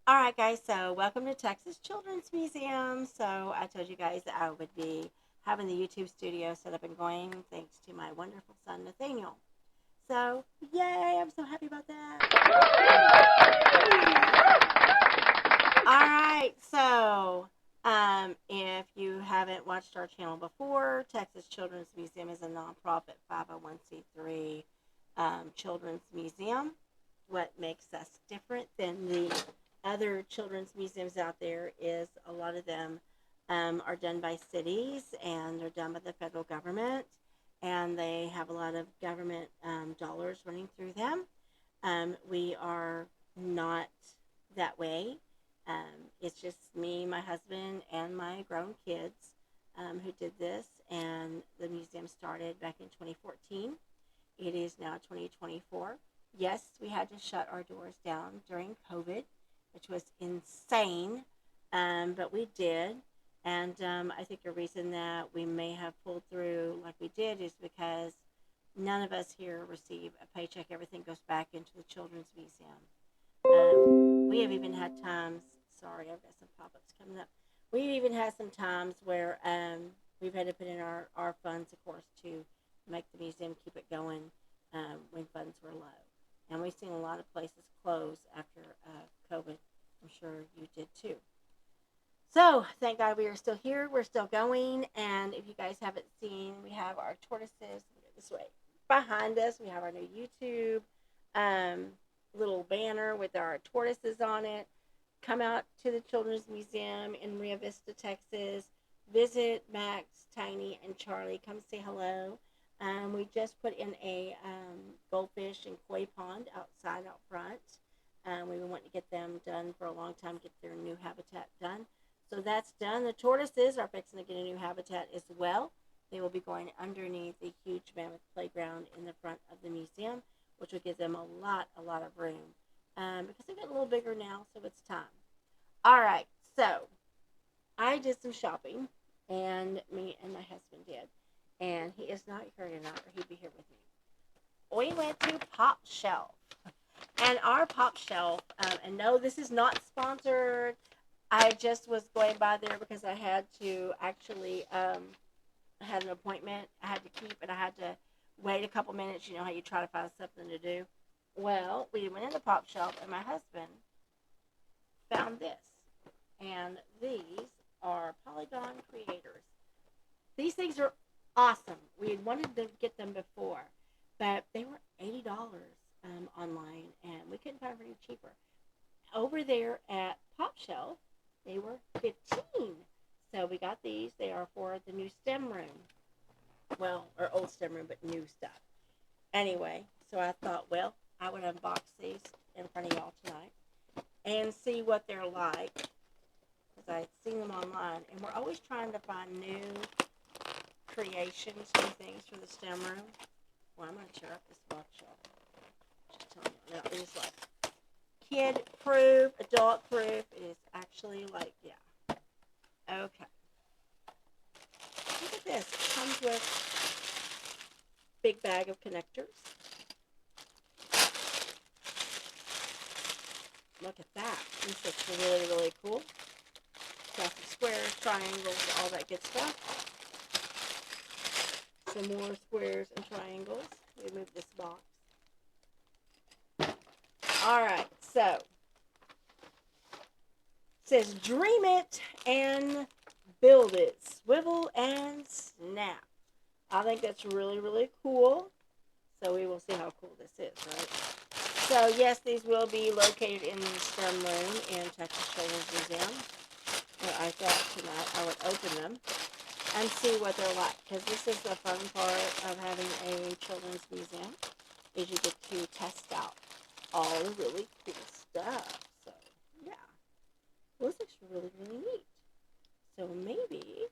All right, guys. So, welcome to Texas Children's Museum. So, I told you guys that I would be having the YouTube studio set up and going thanks to my wonderful son Nathaniel. So, yay! I'm so happy about that. All right. So, if you haven't watched our channel before, Texas Children's Museum is a nonprofit 501c3 children's museum. What makes us different than the other children's museums out there is a lot of them are done by cities and they're done by the federal government, and they have a lot of government dollars running through them. We are not that way. It's just me, my husband, and my grown kids who did this, and the museum started back in 2014. It is now 2024. Yes, we had to shut our doors down during COVID, which was insane, but we did. And I think a reason that we may have pulled through like we did is because none of us here receive a paycheck. Everything goes back into the Children's Museum. We have even had times, sorry, I've got some pop ups coming up. We've even had some times where we've had to put in our funds, of course, to make the museum keep it going when funds were low. And we've seen a lot of places close after COVID. I'm sure you did too. So thank God we are still here. We're still going. And if you guys haven't seen, we have our tortoises this way behind us. We have our new YouTube um, little banner with our tortoises on it. Come out to the Children's Museum in Rio Vista, Texas. Visit Max, Tiny, and Charlie. Come say hello. We just put in a goldfish and koi pond outside out front. We've been wanting to get them done for a long time, get their new habitat done. So that's done. The tortoises are fixing to get a new habitat as well. They will be going underneath the huge mammoth playground in the front of the museum, which will give them a lot of room because they're getting a little bigger now, so it's time. All right, so I did some shopping, and me and my husband did, and he is not here tonight, or he'd be here with me. We went to Pop Shelf, and our Pop Shelf, and no, this is not sponsored. I just was going by there because I had to actually I had an appointment I had to keep, and I had to wait a couple minutes. You know how you try to find something to do. Well, we went in the Pop Shop, and my husband found this, and these are Polygon Creators. These things are awesome. We had wanted to get them before, but they were $80 online, and we couldn't find them any cheaper. Over there at Pop Shelf, they were 15. So we got these. They are for the new STEM room. Well, or old STEM room, but new stuff. Anyway, so I thought, well, I would unbox these in front of y'all tonight and see what they're like because I had seen them online. And we're always trying to find new creations, new things for the STEM room. Well, I'm going to tear up this box, y'all. Just telling you. Now, it is like kid proof, adult proof. It is actually like, yeah. Okay. Look at this. It comes with a big bag of connectors. Look at that. This looks really, really cool. Got the squares, triangles, all that good stuff. Some more squares and triangles. We move this box. Alright, so it says dream it and build it. Swivel and snap. I think that's really, really cool. So we will see how cool this is, right? So yes, these will be located in the STEM room in Texas Children's Museum. But I thought tonight I would open them and see what they're like. Because this is the fun part of having a children's museum, is you get to test out all the really cool stuff. So yeah, well, this looks really, really neat. So maybe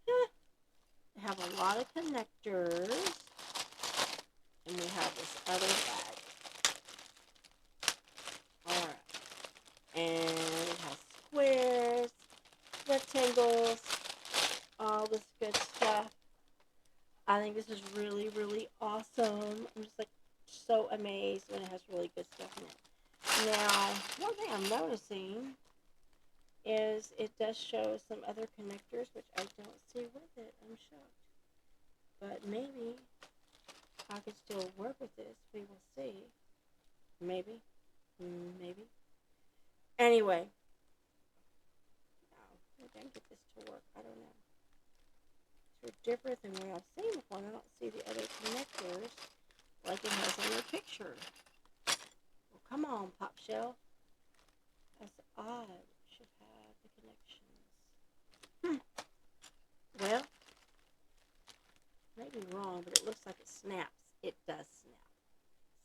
they have a lot of connectors, and we have this other bag. All right, and it has squares, rectangles, all this good stuff. I think this is really, really awesome. I'm just like so amazed when it has really good stuff in it. Now, one thing I'm noticing is it does show some other connectors, which I don't see with it. I'm shocked. But maybe I could still work with this. We will see. Maybe. Maybe. Anyway. Now, maybe I can get this to work. I don't know. It's different than what I've seen before. I don't see the other connectors like it has on the picture. Well, come on, Pop Shelf. That's odd. It should have the connections. Well, maybe wrong, but it looks like it snaps. It does snap.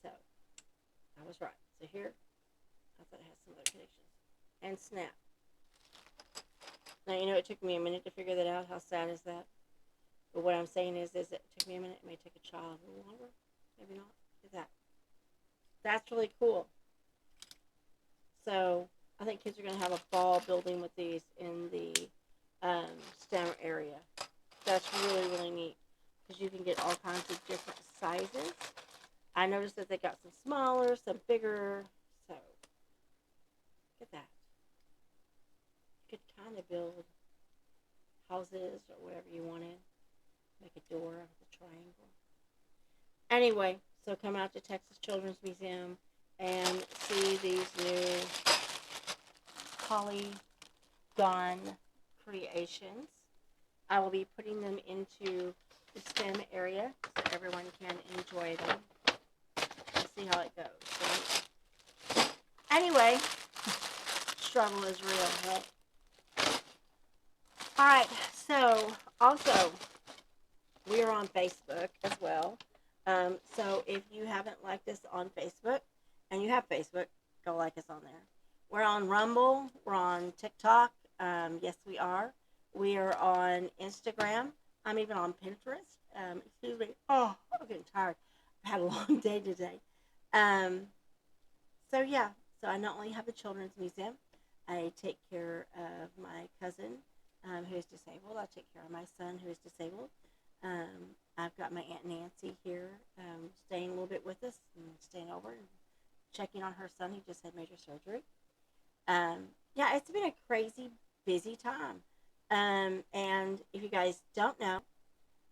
So, I was right. So here, I thought it had some other connections. And snap. Now, you know, it took me a minute to figure that out. How sad is that? But what I'm saying is it took me a minute. It may take a child a little longer. Maybe not. Look at that. That's really cool. So, I think kids are going to have a ball building with these in the STEM area. That's really, really neat. Because you can get all kinds of different sizes. I noticed that they got some smaller, some bigger. So, look at that. You could kind of build houses or whatever you wanted. Make a door with a triangle. Anyway, so come out to Texas Children's Museum and see these new polygon creations. I will be putting them into the STEM area so everyone can enjoy them. We'll see how it goes. Right? Anyway, struggle is real, right? Alright, so also we are on Facebook as well. So if you haven't liked us on Facebook and you have Facebook, go like us on there. We're on Rumble. We're on TikTok. Yes, we are. We are on Instagram. I'm even on Pinterest. Excuse me. Oh, I'm getting tired. I've had a long day today. Um, so yeah. So I not only have the Children's Museum, I take care of my cousin who is disabled. I take care of my son who is disabled. I've got my Aunt Nancy here staying a little bit with us and staying over and checking on her son. He just had major surgery. Yeah, it's been a crazy busy time. And if you guys don't know,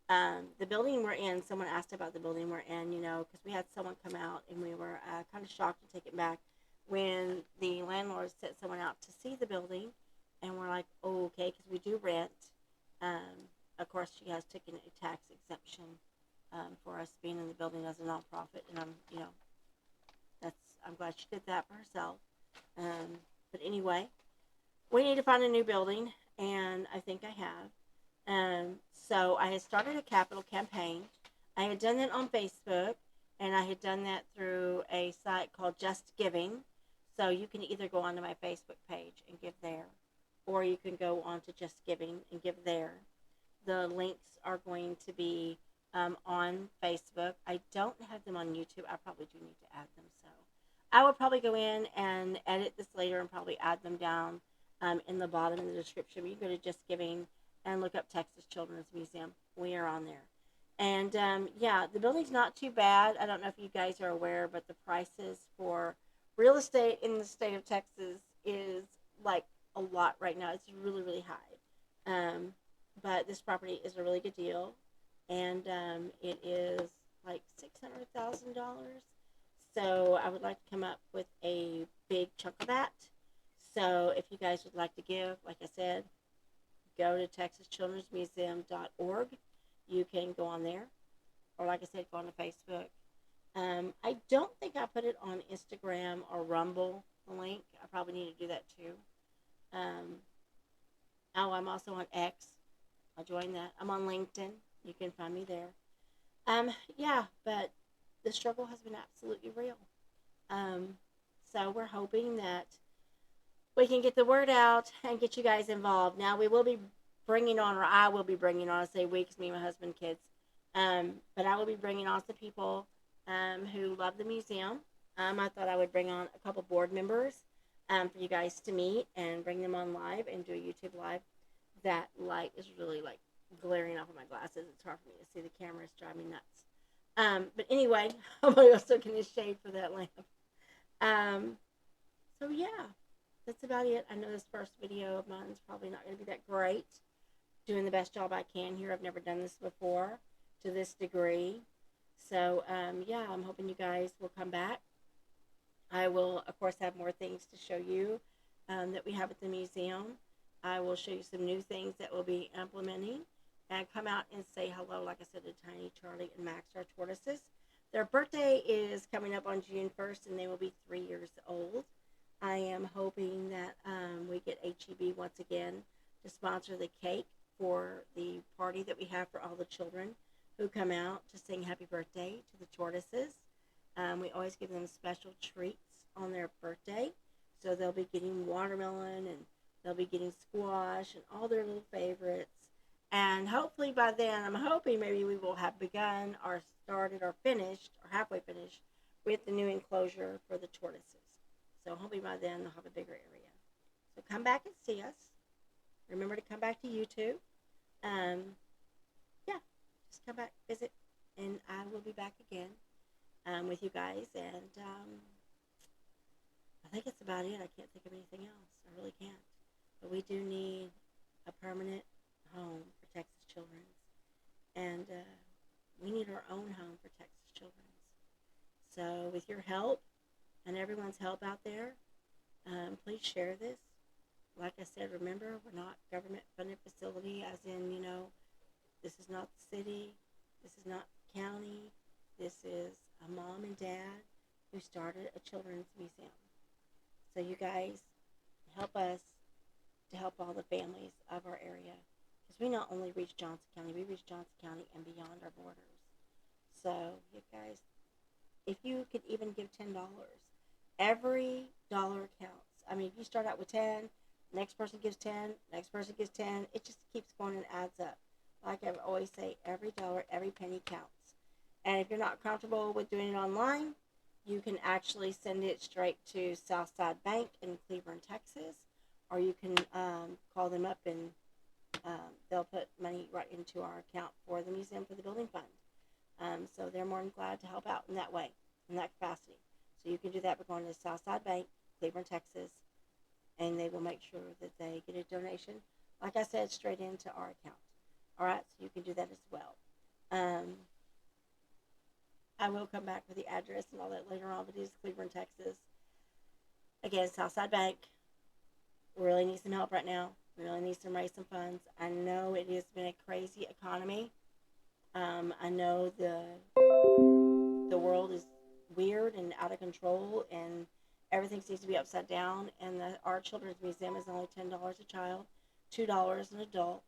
the building we're in, someone asked about the building we're in, you know, because we had someone come out and we were kind of shocked to take it back when the landlord sent someone out to see the building. And we're like, oh, okay, because we do rent. Of course, she has taken a tax exemption for us being in the building as a nonprofit. And I'm glad she did that for herself. But anyway, we need to find a new building, and I think I have. So I had started a capital campaign. I had done that on Facebook, and I had done that through a site called Just Giving. So you can either go onto my Facebook page and give there, or you can go onto Just Giving and give there. The links are going to be on Facebook. I don't have them on YouTube. I probably do need to add them. So I will probably go in and edit this later and probably add them down in the bottom of the description. You can go to Just Giving and look up Texas Children's Museum. We are on there. And yeah, the building's not too bad. I don't know if you guys are aware, but the prices for real estate in the state of Texas is like a lot right now. It's really, really high. But this property is a really good deal. And it is like $600,000. So I would like to come up with a big chunk of that. So if you guys would like to give, like I said, go to texaschildrensmuseum.org. You can go on there. Or like I said, go on to Facebook. I don't think I put it on Instagram or Rumble, the link. I probably need to do that too. I'm also on X. I'll join that. I'm on LinkedIn. You can find me there. Yeah, but the struggle has been absolutely real. So we're hoping that we can get the word out and get you guys involved. Now we will be bringing on, or I will be bringing on, I say we, because me and my husband, kids. But I will be bringing on some people who love the museum. I thought I would bring on a couple board members for you guys to meet and bring them on live and do a YouTube live. That light is really like glaring off of my glasses. It's hard for me to see. The camera is driving me nuts. But anyway, I'm also going to shade for that lamp. So yeah, that's about it. I know this first video of mine is probably not going to be that great. Doing the best job I can here. I've never done this before to this degree. So yeah, I'm hoping you guys will come back. I will, of course, have more things to show you that we have at the museum. I will show you some new things that we'll be implementing. And come out and say hello, like I said, to Tiny, Charlie, and Max, our tortoises. Their birthday is coming up on June 1st, and they will be 3 years old. I am hoping that we get HEB once again to sponsor the cake for the party that we have for all the children who come out to sing happy birthday to the tortoises. We always give them special treats on their birthday. So they'll be getting watermelon and they'll be getting squash and all their little favorites. And hopefully by then, I'm hoping maybe we will have begun or started or finished or halfway finished with the new enclosure for the tortoises. So hopefully by then they'll have a bigger area. So come back and see us. Remember to come back to YouTube. Yeah, just come back, visit, and I will be back again with you guys. And I think that's about it. I can't think of anything else. I really can't. But we do need a permanent home for Texas Children's. And we need our own home for Texas Children's. So with your help and everyone's help out there, please share this. Like I said, remember, we're not government-funded facility, as in, this is not the city, this is not the county, this is a mom and dad who started a children's museum. So you guys help us to help all the families of our area. Because we not only reach Johnson County, we reach Johnson County and beyond our borders. So you guys, if you could even give $10, every dollar counts. I mean, if you start out with 10, next person gives 10, next person gives 10, it just keeps going and adds up. Like I always say, every dollar, every penny counts. And if you're not comfortable with doing it online, you can actually send it straight to Southside Bank in Cleburne, Texas, or you can call them up and they'll put money right into our account for the museum for the building fund. So they're more than glad to help out in that way, in that capacity. So you can do that by going to Southside Bank, Cleburne, Texas, and they will make sure that they get a donation, like I said, straight into our account. All right, so you can do that as well. I will come back with the address and all that later on, but it is Cleburne, Texas. Again, Southside Bank. We really need some help right now. We really need to raise some funds. I know it has been a crazy economy. I know the world is weird and out of control, and everything seems to be upside down. And our children's museum is only $10 a child, $2 an adult.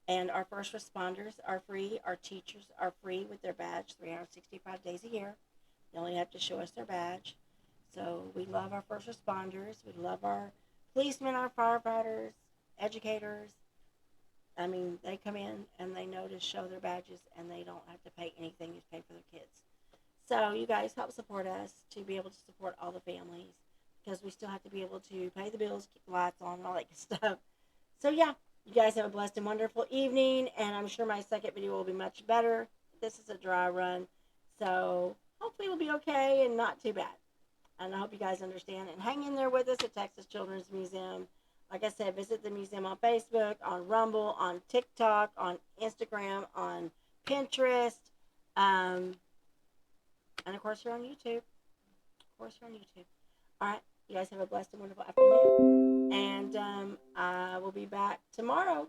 And our first responders are free. Our teachers are free with their badge 365 days a year. They only have to show us their badge. So we love our first responders. We love our policemen, our firefighters, educators. I mean, they come in and they know to show their badges and they don't have to pay anything to pay for their kids. So you guys help support us to be able to support all the families, because we still have to be able to pay the bills, keep the lights on, and all that good stuff. So yeah, you guys have a blessed and wonderful evening, and I'm sure my second video will be much better. This is a dry run, so hopefully it'll be okay and not too bad. And I hope you guys understand and hang in there with us at Texas Children's Museum. Like I said, visit the museum on Facebook, on Rumble, on TikTok, on Instagram, on Pinterest, and of course you're on YouTube. All right, you guys have a blessed and wonderful afternoon, and I will be back tomorrow